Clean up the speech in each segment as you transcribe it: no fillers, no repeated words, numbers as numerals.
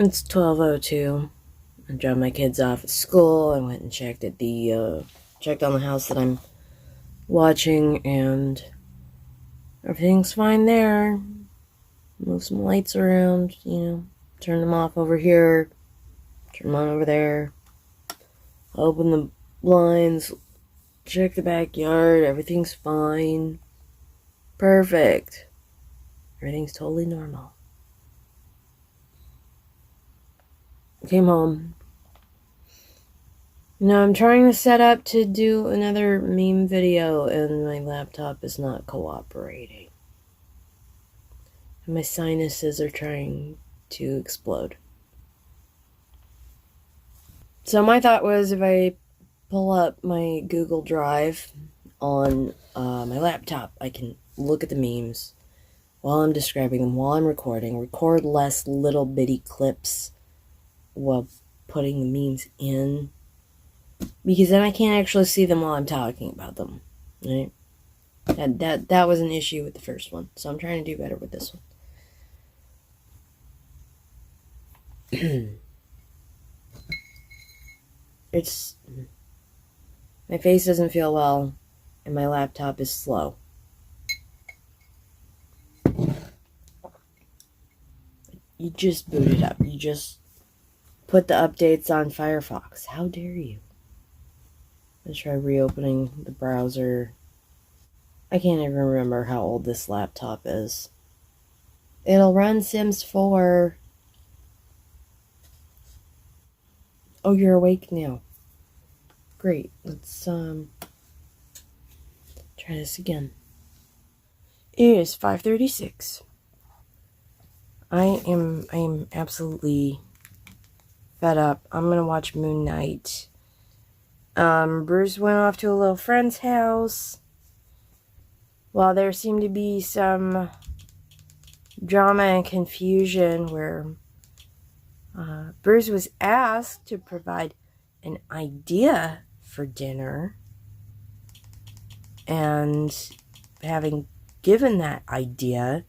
It's 12:02. I dropped my kids off at school. I went and checked on the house that I'm watching, and everything's fine there. Move some lights around, turn them off over here, turn them on over there. Open the blinds, check the backyard. Everything's fine. Perfect. Everything's totally normal. Came home. Now I'm trying to set up to do another meme video, and my laptop is not cooperating. And my sinuses are trying to explode. So my thought was, if I pull up my Google Drive on my laptop, I can look at the memes while I'm describing them, while I'm recording, record less little bitty clips while putting the memes in, because then I can't actually see them while I'm talking about them, right? That was an issue with the first one, so I'm trying to do better with this one. My face doesn't feel well, and my laptop is slow. You just boot it up. You just put the updates on Firefox. How dare you? Let's try reopening the browser. I can't even remember how old this laptop is. It'll run Sims 4. Oh, you're awake now. Great. Let's try this again. It is 5:36. I am absolutely fed up. I'm gonna watch Moon Knight. Bruce went off to a little friend's house. While there seemed to be some drama and confusion where Bruce was asked to provide an idea for dinner, and having given that idea,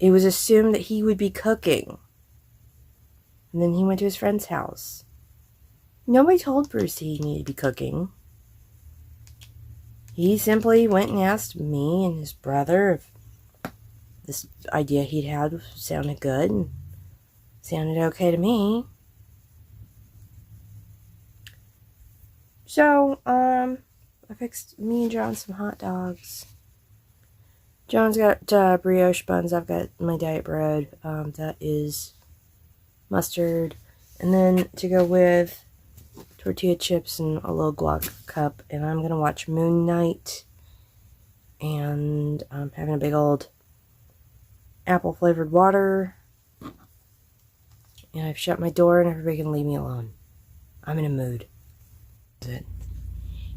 it was assumed that he would be cooking. And then he went to his friend's house. Nobody told Bruce he needed to be cooking. He simply went and asked me and his brother if this idea he'd had sounded good, and sounded okay to me. So, I fixed me and John some hot dogs. John's got brioche buns. I've got my diet bread. That is mustard. And then to go with tortilla chips and a little guac cup. And I'm going to watch Moon Knight. And I'm having a big old apple flavored water. And I've shut my door, and everybody can leave me alone. I'm in a mood.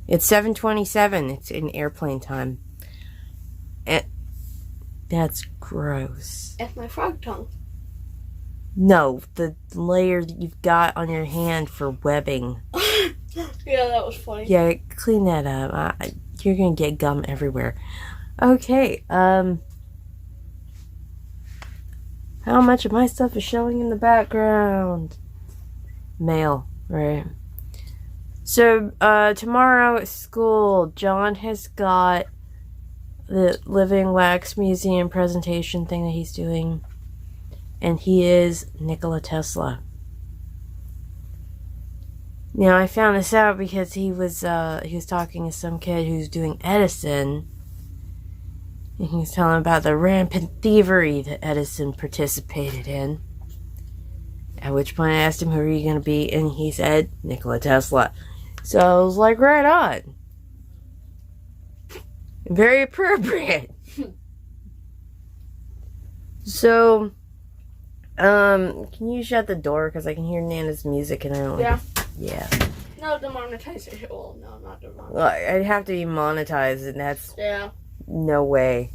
It's 7:27. It's in airplane time. That's gross. That's my frog tongue. No, the layer that you've got on your hand for webbing. Yeah, that was funny. Yeah, clean that up. You're gonna get gum everywhere. Okay, how much of my stuff is showing in the background? Mail, right? So, tomorrow at school, John has got the Living Wax Museum presentation thing that he's doing. And he is Nikola Tesla. Now, I found this out because he was talking to some kid who's doing Edison. And he was telling about the rampant thievery that Edison participated in. At which point I asked him, who are you going to be? And he said, Nikola Tesla. So I was like, right on. Very appropriate. So, can you shut the door? Because I can hear Nana's music and I don't like it. Yeah. No, demonetization. Well, no, not demonetization. Well, I'd have to be monetized, and that's... Yeah. No way.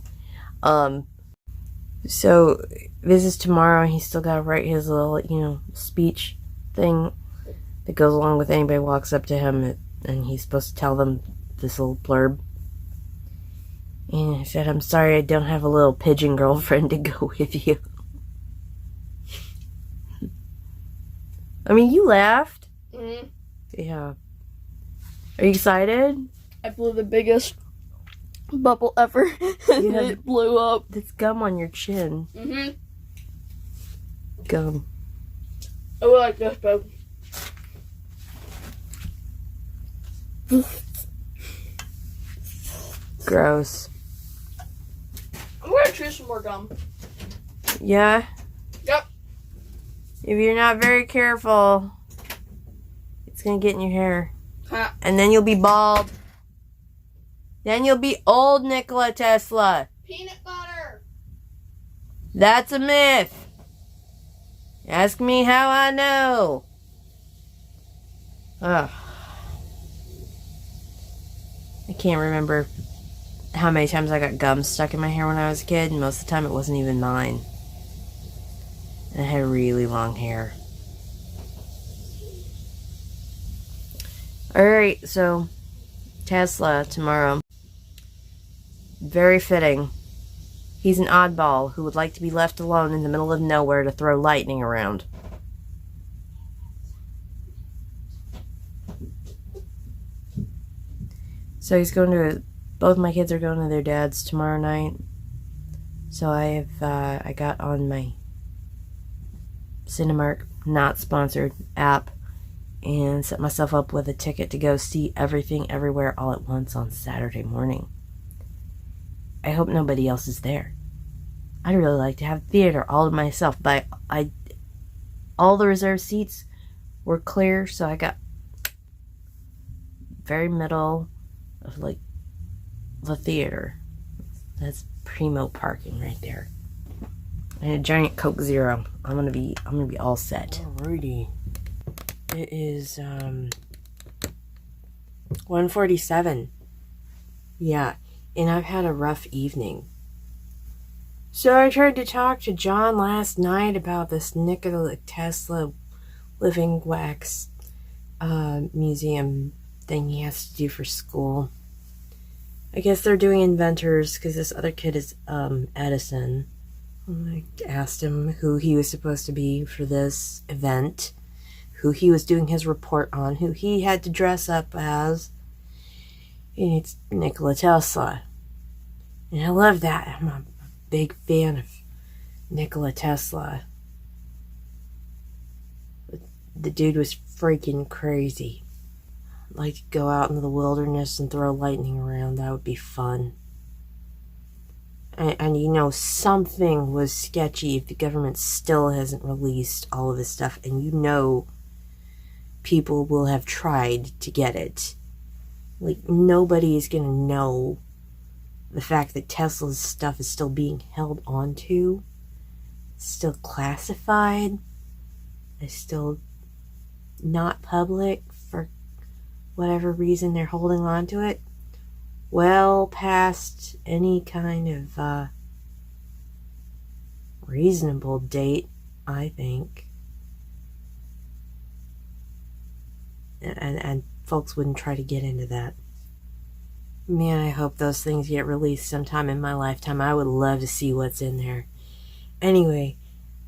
So, this is tomorrow, and he's still got to write his little, speech thing that goes along with anybody walks up to him, and he's supposed to tell them this little blurb. And I said, I'm sorry I don't have a little pigeon girlfriend to go with you. I mean, you laughed. Mm-hmm. Yeah. Are you excited? I blew the biggest bubble ever. And You have- it blew up. That's gum on your chin. Mm-hmm. Gum. I would like this, babe. Gross. I'm gonna choose some more gum. Yeah? Yep. If you're not very careful, it's gonna get in your hair. Huh. And then you'll be bald. Then you'll be old Nikola Tesla. Peanut butter. That's a myth. Ask me how I know. Ugh. I can't remember how many times I got gum stuck in my hair when I was a kid, and most of the time it wasn't even mine. And I had really long hair. Alright, so Tesla tomorrow. Very fitting. He's an oddball who would like to be left alone in the middle of nowhere to throw lightning around. So he's going to, both my kids are going to their dad's tomorrow night. So I got on my Cinemark, not sponsored, app and set myself up with a ticket to go see Everything Everywhere All at Once on Saturday morning. I hope nobody else is there. I'd really like to have theater all to myself, but all the reserved seats were clear, so I got very middle of like the theater. That's primo parking right there. And a giant Coke Zero. I'm gonna be all set. Alrighty. It is 1:47. Yeah, and I've had a rough evening. So I tried to talk to John last night about this Nikola Tesla living wax museum thing he has to do for school. I guess they're doing inventors because this other kid is Edison. I asked him who he was supposed to be for this event, who he was doing his report on, who he had to dress up as. And it's Nikola Tesla. And I love that. I'm a big fan of Nikola Tesla. The dude was freaking crazy. I'd like to go out into the wilderness and throw lightning around. That would be fun. And you know, something was sketchy if the government still hasn't released all of this stuff. And you know, people will have tried to get it. Like, nobody is going to know the fact that Tesla's stuff is still being held onto. It's still classified. It's still not public for whatever reason they're holding on to it. Well past any kind of reasonable date, I think. And folks wouldn't try to get into that. Man, I hope those things get released sometime in my lifetime. I would love to see what's in there. Anyway,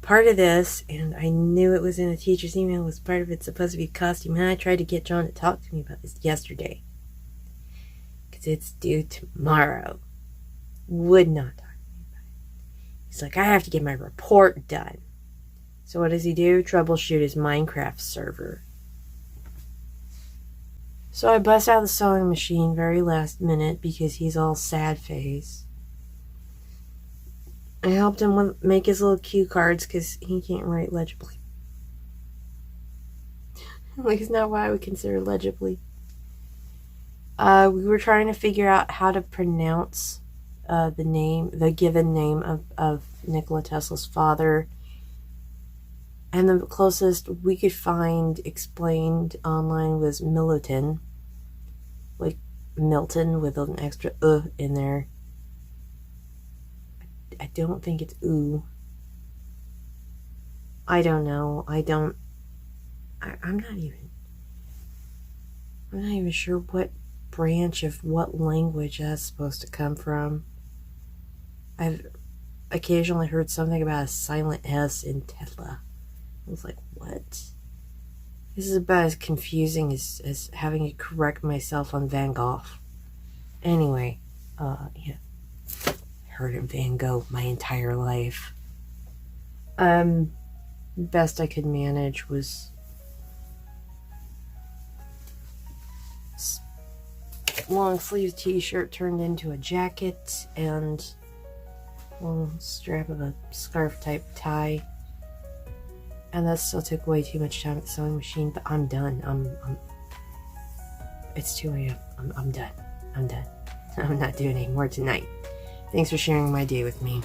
part of this, and I knew it was in a teacher's email, was part of it supposed to be costume, and I tried to get John to talk to me about this yesterday. Because it's due tomorrow. Would not talk to me about it. He's like, I have to get my report done. So what does he do? Troubleshoot his Minecraft server. So I bust out the sewing machine very last minute because he's all sad face. I helped him make his little cue cards because he can't write legibly. At least not what I would consider legibly. We were trying to figure out how to pronounce the given name of Nikola Tesla's father. And the closest we could find explained online was Milutin. Like Milton with an extra in there. I don't think it's ooh. I don't know. I'm not even sure what branch of what language that's supposed to come from. I've occasionally heard something about a silent S in Tesla. I was like, what? This is about as confusing as having to correct myself on Van Gogh. Anyway, yeah. Heard of Van Gogh my entire life. Best I could manage was long sleeve t-shirt turned into a jacket and long strap of a scarf type tie. And that still took way too much time at the sewing machine, but I'm done. It's 2 a.m. I'm done. I'm done. I'm not doing any more tonight. Thanks for sharing my day with me.